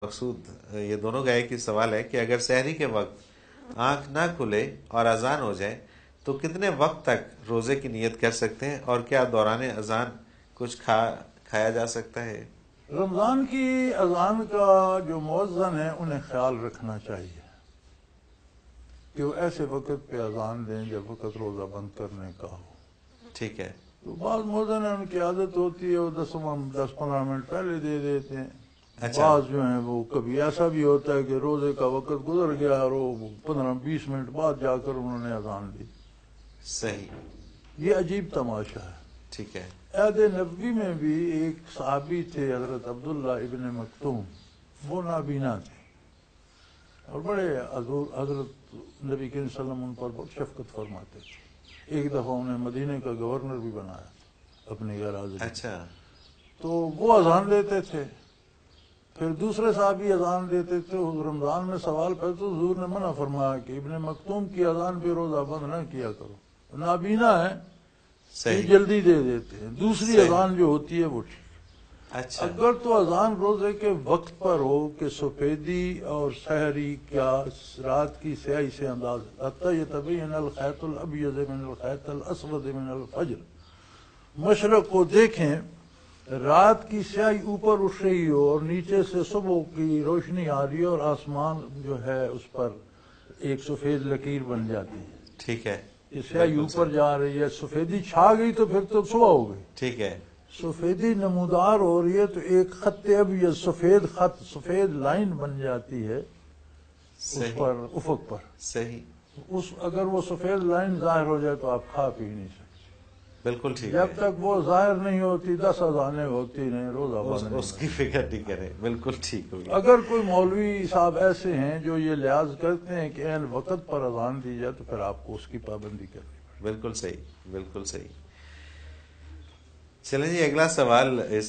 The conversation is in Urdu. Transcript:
مقصود یہ دونوں کا ایک ہی سوال ہے کہ اگر سحری کے وقت آنکھ نہ کھلے اور اذان ہو جائے تو کتنے وقت تک روزے کی نیت کر سکتے ہیں، اور کیا دوران اذان کچھ کھایا جا سکتا ہے؟ رمضان کی اذان کا جو مؤذن ہے انہیں خیال رکھنا چاہیے کہ وہ ایسے وقت پہ اذان دیں جب وقت روزہ بند کرنے کا ہو۔ ٹھیک ہے، تو بعض مؤذن ان کی عادت ہوتی ہے وہ 10-15 منٹ پہلے دے دیتے ہیں۔ اچھا، بعض جو ہیں وہ کبھی ایسا بھی ہوتا ہے کہ روزے کا وقت گزر گیا اور وہ 15-20 منٹ بعد جا کر انہوں نے اذان دی۔ صحیح، یہ عجیب تماشا ہے۔ ٹھیک ہے، عہد نبوی میں بھی ایک صحابی تھے حضرت عبداللہ ابن مکتوم، وہ نابینا تھے اور بڑے حضرت نبی کریم صلی اللہ علیہ وسلم ان پر بہت شفقت فرماتے تھے۔ ایک دفعہ انہیں مدینے کا گورنر بھی بنایا اپنی غیر حاضری۔ اچھا، تو وہ اذان دیتے تھے، پھر دوسرے صحابی اذان دیتے تھے۔ رمضان میں سوال پہ تو حضور نے منع فرمایا کہ ابن مکتوم کی اذان پہ روزہ بند نہ کیا کرو، نابینا ہے، صحیح، جلدی دے دیتے ہیں۔ دوسری صحیح، اذان جو ہوتی ہے وہ ٹھیک۔ اچھا، اگر تو اذان روزے کے وقت پر ہو کہ سفیدی اور سحری کیا رات کی سیاہی سے انداز حتی یتبین الخیط الابیض من الخیط الاسود من الفجر، مشرق کو دیکھیں رات کی سیاہی اوپر اٹھ رہی ہو اور نیچے سے صبح کی روشنی آ رہی ہے اور آسمان جو ہے اس پر ایک سفید لکیر بن جاتی ہے۔ ٹھیک ہے، یہ سیاہی اوپر جا رہی ہے، سفیدی چھا گئی تو پھر تو صبح ہو گئی۔ ٹھیک ہے، سفیدی نمودار ہو رہی ہے تو ایک خط ابیض سفید خط سفید لائن بن جاتی ہے اس صحیح، پر افق پر۔ صحیح، اگر وہ سفید لائن ظاہر ہو جائے تو آپ کھا پی نہیں سکتے۔ بالکل ٹھیک جب ہے، تک وہ ظاہر نہیں ہوتی 10 اذانیں ہوتی نہیں، روزہ بند اس نہیں۔ کی فکر نہیں کریں، بالکل ٹھیک ہوگی۔ اگر کوئی مولوی صاحب ایسے ہیں جو یہ لحاظ کرتے ہیں کہ عین وقت پر اذان دی جائے تو پھر آپ کو اس کی پابندی کرنی پڑے۔ بالکل صحیح، بالکل صحیح۔ چلیں جی، اگلا سوال اس